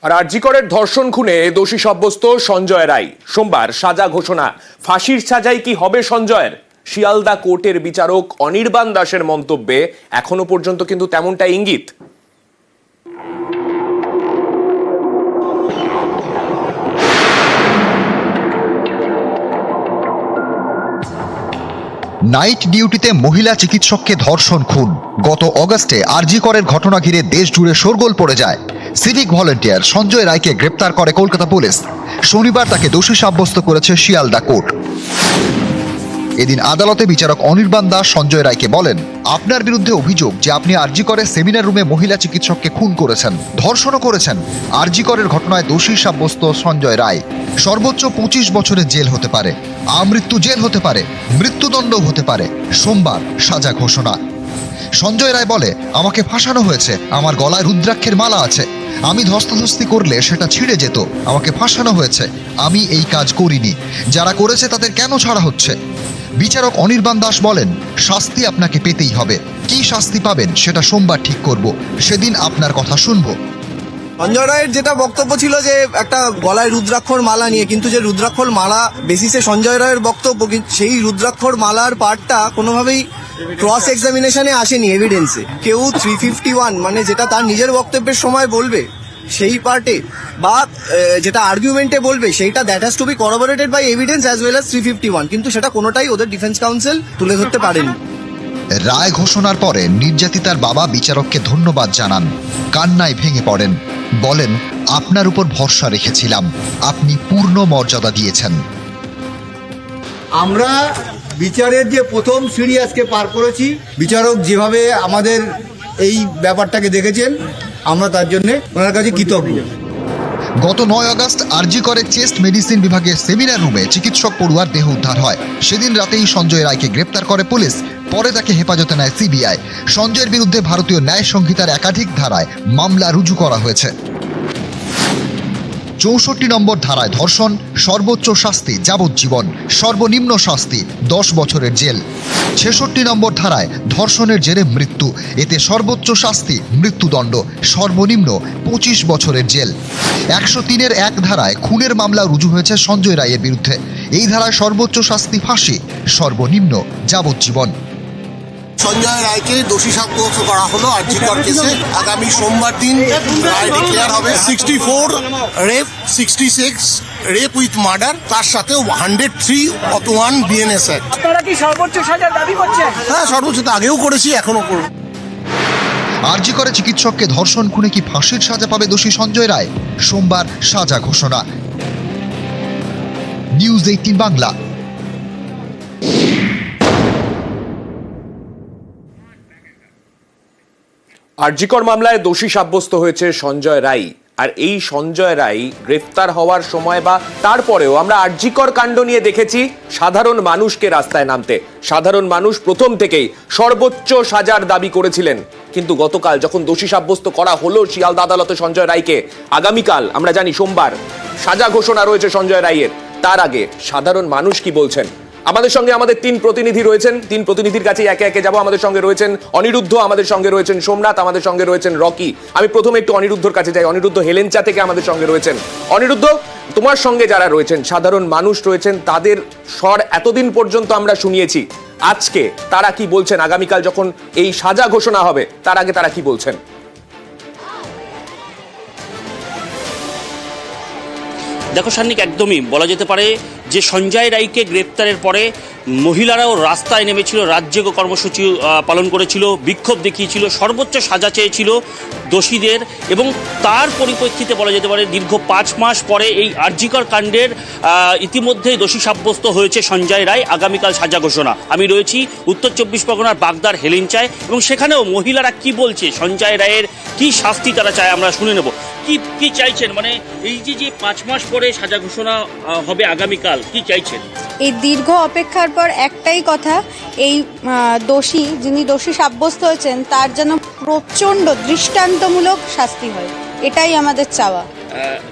আর আরজি করের ধর্ষণ খুনে দোষী সাব্যস্ত সঞ্জয় রায়, সোমবার সাজা ঘোষণা। ফাঁসির সাজাই কি হবে সঞ্জয়ের? শিয়ালদা কোর্টের বিচারক অনির্বাণ দাসের মন্তব্যে এখনো পর্যন্ত কিন্তু তেমনটা ইঙ্গিত। নাইট ডিউটিতে মহিলা চিকিৎসককে ধর্ষণ খুন। গত অগস্টে আরজি করের ঘটনা ঘিরে দেশ জুড়ে শোরগোল পড়ে যায়। সিভিক ভলেন্টিয়ার সঞ্জয় রায়কে গ্রেপ্তার করে কলকাতা পুলিশ। শনিবার তাকে দোষী সাব্যস্ত করেছে শিয়ালদা কোর্ট। এদিন আদালতে বিচারক অনির্বাণ দাস সঞ্জয় রায়কে বলেন, আপনার বিরুদ্ধে অভিযোগ যে আপনি আরজি করে সেমিনার রুমে মহিলা চিকিৎসককে খুন করেছেন, ধর্ষণও করেছেন। আরজি করের ঘটনায় দোষী সাব্যস্ত সঞ্জয় রায়। সর্বোচ্চ 25 বছরের জেল হতে পারে, আমৃত্যু জেল হতে পারে, মৃত্যুদণ্ড হতে পারে। সোমবার সাজা ঘোষণা। সঞ্জয় রায় বলে, আমাকে ফাঁসানো হয়েছে, আমার গলায় রুদ্রাক্ষের মালা আছে, আমি ধস্তাধস্তি করলে সেটা ছিঁড়ে যেত, আমাকে ফাঁসানো হয়েছে, আমি এই কাজ করিনি, যারা করেছে তাদের কেন ছাড়া হচ্ছে? বিচারক অনির্বাণ দাস বলেন, শাস্তি আপনাকে পেতেই হবে, কি শাস্তি পাবেন সেটা সোমবার ঠিক করব, সেদিন আপনার কথা শুনবো। সঞ্জয় রায়ের যেটা বক্তব্য ছিল যে একটা গলায় রুদ্রাক্ষর মালা নিয়ে, কিন্তু যে রুদ্রাক্ষর মালা বেসিসে সঞ্জয় রায়ের বক্তব্য, সেই রুদ্রাক্ষর মালার পার্টটা কোনোভাবেই ক্রস এক্সামিনেশনে আসেনি এভিডেন্সে। কেউ 351 মানে যেটা তার নিজের বক্তব্যের সময় বলবে সেই পার্টে বা যেটা আর্গুমেন্টে বলবে সেইটা that has to be corroborated by evidence as well as 351, কিন্তু সেটা কোনোটাই ওদের ডিফেন্স কাউন্সিল তুলে ধরতে পারেনি। রায় ঘোষণার পরে নির্যাতিতার বাবা বিচারককে ধন্যবাদ জানান, কান্নায় ভেঙে পড়েন, বলেন, আপনার উপর ভরসা রেখেছিলাম, আপনি পূর্ণ মর্যাদা দিয়েছেন। আমরা বিচারের যে প্রথম সিঁড়ি আজকে পার করেছি, বিচারক যেভাবে আমাদের এই ব্যাপারটাকে দেখেছেন, আমরা তার জন্য ওনার কাছে কৃতজ্ঞ। গত 9 আগস্ট আরজি করে চেস্ট মেডিসিন বিভাগের সেমিনার রুমে চিকিৎসক পড়ুয়ার দেহ উদ্ধার হয়। সেদিন রাতেই সঞ্জয় রায়কে গ্রেপ্তার করে পুলিশ, পরে তাকে হেফাজতে নেয় সিবিআই। সঞ্জয়ের বিরুদ্ধে ভারতীয় ন্যায় সংহিতার একাধিক ধারায় মামলা রুজু করা হয়েছে। 64 নম্বর ধারায় ধর্ষণ, সর্বোচ্চ শাস্তি যাবজ্জীবন, সর্বনিম্ন শাস্তি 10 বছরের জেল। 66 নম্বর ধারায় ধর্ষণের জেরে মৃত্যু, এতে সর্বোচ্চ শাস্তি মৃত্যুদণ্ড, সর্বনিম্ন 25 বছরের জেল। 103-এর 1 ধারায় খুনের মামলা রুজু হয়েছে সঞ্জয় রায়ের বিরুদ্ধে। এই ধারায় সর্বোচ্চ শাস্তি ফাঁসি, সর্বনিম্ন যাবজ্জীবন। সঞ্জয় রায়কে দোষী সাব্যস্ত করা হলো আরজি কর কেসে। আগামী সোমবার দিন রায় ডিক্লেয়ার হবে। 64 রেপ, 66 রেপ উইথ মার্ডার, তার সাথে 103(1) বিএনএস অ্যাক্ট। আপনারা কি সর্বোচ্চ সাজা দাবি করছেন? হ্যাঁ, সর্বোচ্চ তো আগেও করেছি, এখনো করব। আরজি করে চিকিৎসককে ধর্ষণ খুনে কি ফাঁসির সাজা পাবে দোষী সঞ্জয় রায়? সোমবার সাজা ঘোষণা। নিউজ 18 বাংলা। আরজিকর মামলায় দোষী সাব্যস্ত হয়েছে সঞ্জয় রায়। আর এই সঞ্জয় রায় গ্রেফতার হওয়ার সময় বা তারপরেও আমরা আরজিকর কাণ্ড নিয়ে দেখেছি সাধারণ মানুষকে রাস্তায় নামতে। সাধারণ মানুষ প্রথম থেকেই সর্বোচ্চ সাজার দাবি করেছিলেন, কিন্তু গতকাল যখন দোষী সাব্যস্ত করা হলো শিয়ালদা আদালতে সঞ্জয় রায়কে, আগামীকাল আমরা জানি সোমবার সাজা ঘোষণা রয়েছে সঞ্জয় রায়ের। তার আগে সাধারণ মানুষ কি বলছেন? আমাদের সঙ্গে আমাদের 3 প্রতিনিধি রয়েছেন, 3 প্রতিনিধির কাছে একে একে যাব। আমাদের সঙ্গে রয়েছেন অনিরুদ্ধ, আমাদের সঙ্গে রয়েছেন সোমনাথ, আমাদের সঙ্গে রয়েছেন রকি। আমি প্রথমে একটু অনিরুদ্ধর কাছে যাই। অনিরুদ্ধ হেলেঞ্চা থেকে আমাদের সঙ্গে রয়েছেন। অনিরুদ্ধ, তোমার সঙ্গে যারা রয়েছেন সাধারণ মানুষ রয়েছেন, তাদের স্বর এতদিন পর্যন্ত আমরা শুনিয়েছি, আজকে তারা কি বলছেন? আগামীকাল যখন এই সাজা ঘোষণা হবে তার আগে তারা কি বলছেন? দেখো সান্নিক, একদমই বলা যেতে পারে যে সঞ্জয় রায়কে গ্রেপ্তারের পরে মহিলারাও রাস্তায় নেমেছিল, রাজ্যে কর্মসূচি পালন করেছিল, বিক্ষোভ দেখিয়েছিল, সর্বোচ্চ সাজা চেয়েছিল দোষীদের। এবং তার পরিপ্রেক্ষিতে বলা যেতে পারে দীর্ঘ 5 মাস পরে এই আরজিকর কাণ্ডের ইতিমধ্যেই দোষী সাব্যস্ত হয়েছে সঞ্জয় রায়। আগামীকাল সাজা ঘোষণা। আমি রয়েছি উত্তর 24 পরগনার বাগদার হেলেঞ্চায়, এবং সেখানেও মহিলারা কি বলছে, সঞ্জয় রায়ের কি শাস্তি তারা চায়, আমরা শুনে নেব। কি চাইছেন, মানে এই যে 5 মাস পরে সাজা ঘোষণা হবে আগামীকাল, কি চাইছেন? এই দীর্ঘ অপেক্ষার পর একটাই কথা, এই দোষী, যিনি দোষী সাব্যস্ত হয়েছেন, তার যেন প্রচণ্ড দৃষ্টান্তমূলক শাস্তি হয়, এটাই আমাদের চাওয়া।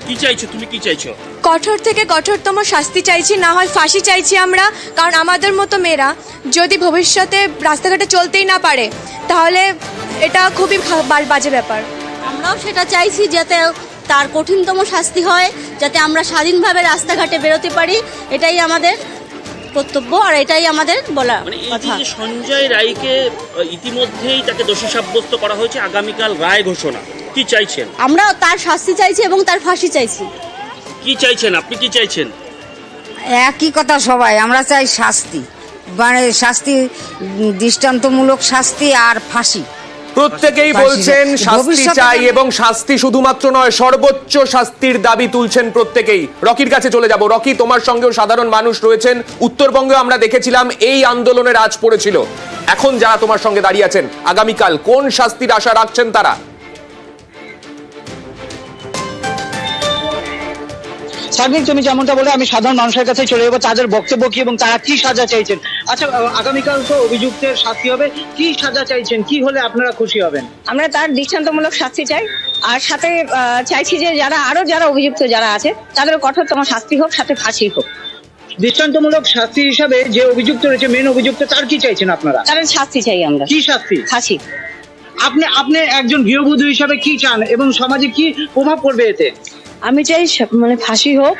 কি চাইছো তুমি, কি চাইছো? কঠোর থেকে কঠোরতম শাস্তি চাইছি, না হয় ফাঁসি চাইছি আমরা। কারণ আমাদের মতো মেয়েরা যদি ভবিষ্যতে রাস্তাঘাটে চলতেই না পারে, তাহলে এটা খুবই বাজে ব্যাপার। আমরাও সেটা চাইছি, যাতে তার কঠিনতম শাস্তি হয়, যাতে আমরা স্বাধীনভাবে রাস্তাঘাটে বেরোতে পারি। এটাই আমাদের কর্তব্য আর এটাই আমাদের বলা মানে এই কথা। যে সঞ্জয় রায়কে ইতিমধ্যেই তাকে দোষী সাব্যস্ত করা হয়েছে, আগামীকাল রায় ঘোষণা, কি চাইছেন? আমরা তার শাস্তি চাইছি এবং তার ফাঁসি চাইছি। কি চাইছেন আপনি, কি চাইছেন? একই কথা সবাই, আমরা চাই শাস্তি, মানে শাস্তি, দৃষ্টান্তমূলক শাস্তি আর ফাঁসি। প্রত্যেকেই ফাঁসি। বলছেন শাস্তি ভবিষ্যতে চাই যেন- এবং শাস্তি শুধুমাত্র নয়, সর্বোচ্চ শাস্তির দাবি তুলছেন প্রত্যেকেই। রকির কাছে চলে যাব। রকি, তোমার সঙ্গেও সাধারণ মানুষ রয়েছেন। উত্তরবঙ্গে আমরা দেখেছিলাম এই আন্দোলনের আঁচ পড়েছিল। এখন যারা তোমার সঙ্গে দাঁড়িয়ে আছেন, আগামীকাল কোন শাস্তির আশা রাখছেন তারা? সার্বিক তুমি যেমনটা বলে, আমি সাধারণ মানুষের কাছে চলে যাবো, তাদের বক্তব্য কি এবং তারা কি সাজা চাইছেন। আচ্ছা, আগামীকাল তো অভিযুক্তের শাস্তি হবে, কি সাজা চাইছেন, কি হলে আপনারা খুশি হবেন? আমরা তার দৃষ্টান্তমূলক শাস্তি চাই, আর সাথে চাইছি যে যারা অভিযুক্ত যারা আছে তাদের কঠোরতম শাস্তি হোক, সাথে ফাঁসি হোক। দৃষ্টান্তমূলক শাস্তি হিসাবে যে অভিযুক্ত রয়েছে, মেন অভিযুক্ত, তার কি চাইছেন আপনারা? তাদের শাস্তি চাই আমরা, কি শাস্তি? ফাঁসি। আপনি একজন গৃহবধূ হিসাবে কি চান এবং সমাজে কি প্রভাব পড়বে এতে? আমি চাই মানে ফাঁসি হোক,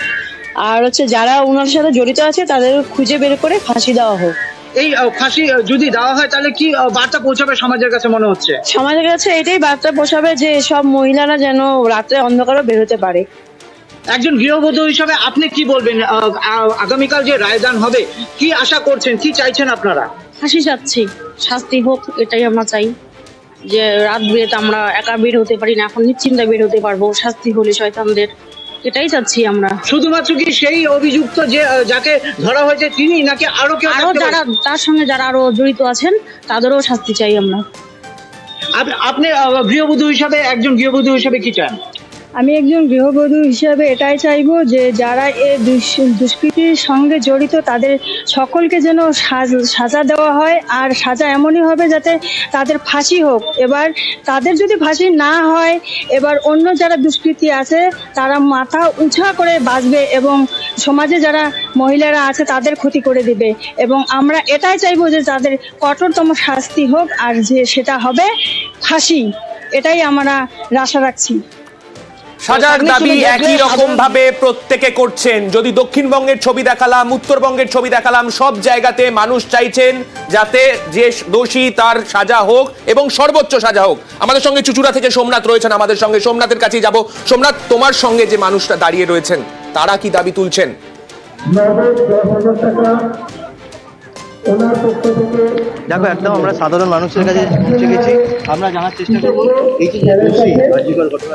আর যারা ওনার সাথে জড়িত আছে তাদের খুঁজে বের করে ফাঁসি দেওয়া হোক। এই ফাঁসি যদি দেওয়া হয় তাহলে কি বার্তা পৌঁছাবে সমাজের কাছে মনে হচ্ছে? সমাজের কাছে এটাই বার্তা পৌঁছাবে যে সব মহিলারা যেন রাত্রে অন্ধকারে বেরোতে পারে। একজন গৃহবধূ হিসাবে আপনি কি বলবেন? আগামীকাল যে রায়দান হবে, কি আশা করছেন, কি চাইছেন আপনারা? ফাঁসি চাচ্ছি, শাস্তি হোক, এটাই আমরা চাই। যে রাত বিরেতে আমরা একা বের হতে পারি না, এখন নিশ্চিন্তে বের হতে পারবো, শাস্তি হলে শয়তানদের, এটাই চাচ্ছি আমরা। শুধুমাত্র কি সেই অভিযুক্ত যে যাকে ধরা হয়েছে তিনি, নাকি আরো কেউ আরো থাকতে পারে? যারা তার সঙ্গে যারা আরো জড়িত আছেন তাদেরও শাস্তি চাই আমরা। আপনি গৃহবধূ হিসাবে, একজন গৃহবধূ হিসাবে কি চান? আমি একজন গৃহবধূ হিসেবে এটাই চাইবো যে যারা এই দুষ্কৃতির সঙ্গে জড়িত তাদের সকলকে যেন সাজা দেওয়া হয়, আর সাজা এমনই হবে যাতে তাদের ফাঁসি হোক। এবার তাদের যদি ফাঁসি না হয়, এবার অন্য যারা দুষ্কৃতী আছে তারা মাথা উঁচা করে বাঁচবে এবং সমাজে যারা মহিলারা আছে তাদের ক্ষতি করে দিবে। এবং আমরা এটাই চাইবো যে তাদের কঠোরতম শাস্তি হোক, আর যে সেটা হবে ফাঁসি। এটাই আমরা আশা রাখছি। সাজার দাবি একই রকম ভাবে প্রত্যেকে করছেন। যদি দক্ষিণবঙ্গের ছবি দেখালাম, উত্তরবঙ্গের ছবি দেখালাম, সব জায়গাতে মানুষ চাইছেন যাতে যে দোষী তার সাজা হোক এবং সর্বোচ্চ সাজা হোক। আমাদের সঙ্গে চুচুড়া থেকে সোমনাথ রয়েছেন আমাদের সঙ্গে। সোমনাথের কাছেই যাব। সোমনাথ, তোমার সঙ্গে যে মানুষটা দাঁড়িয়ে রয়েছেন তারা কি দাবি তুলছেন? দেখো, একদম আমরা সাধারণ মানুষের কাছে পৌঁছে গেছি। আমরা জানার চেষ্টা করবো এই যে দোষী আরজিকর ঘটনা,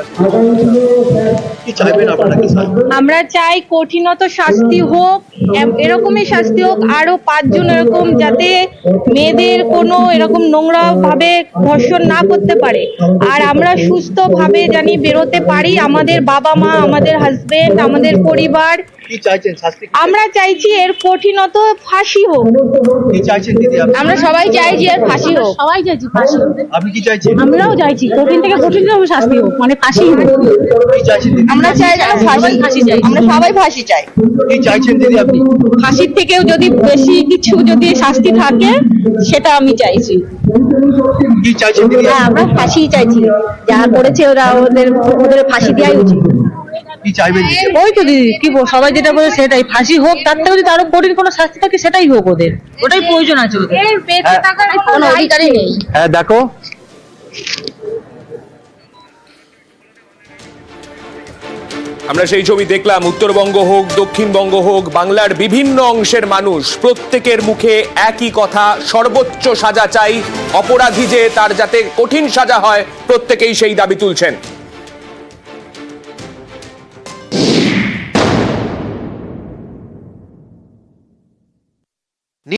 কি চাইবেন আপনারা, কি চাইবেন? আমরা চাই কঠিনত শাস্তি হোক, এরকমই শাস্তি হোক আরো 5 জন এরকম, যাতে মেয়েদের কোনো এরকম নোংরা ভাবে ধর্ষণ না করতে পারে, আর আমরা সুস্থ ভাবে জানি বেরোতে পারি, আমাদের বাবা মা, আমাদের হাজবেন্ড, আমাদের পরিবার। কি চাইছেন, শাস্তি? আমরা চাইছি এর কঠিনত ফাঁসি হোক। কি চাইছেন দিদি আপনি? আমরা সবাই চাইছি এর ফাঁসি হোক। সবাই চাইছি ফাঁসি। আপনি কি চাইছেন? আমরাও চাইছি কঠিন থেকে কঠিনতম শাস্তি হোক, মানে ফাঁসি। কি চাইছেন দিদি? আমরা চাই ফাঁসি চাই, আমরা সবাই ফাঁসি চাই। কি চাইছেন দিদি আপনি? ফাঁসির থেকেও যদি বেশি কিছু যদি শাস্তি থাকে সেটা আমি চাইছি। কি চাইছেন দিদি? হ্যাঁ, আমরা ফাঁসি চাইছি, যারা করেছে ওরা ওদের ফাঁসি দেওয়াই উচিত। কি চাইবেন দিদি? ওই তো দিদি, কি সবাই যেটা বলে সেটাই, ফাঁসি হোক, তার থেকে যদি আরো কঠিন কোনো শাস্তি থাকে সেটাই হোক, ওদের ওটাই প্রয়োজন আছে। এর বেঁচে থাকার কোনো অধিকারই নেই। হ্যাঁ, দেখো, আমরা সেই ছবি দেখলাম। উত্তরবঙ্গ হোক, দক্ষিণবঙ্গ হোক, বাংলার বিভিন্ন অংশের মানুষ, প্রত্যেকের মুখে একই কথা, সর্বোচ্চ সাজা চাই। অপরাধী যে তার যাতে কঠিন সাজা হয়, প্রত্যেকেই সেই দাবি তুলছেন।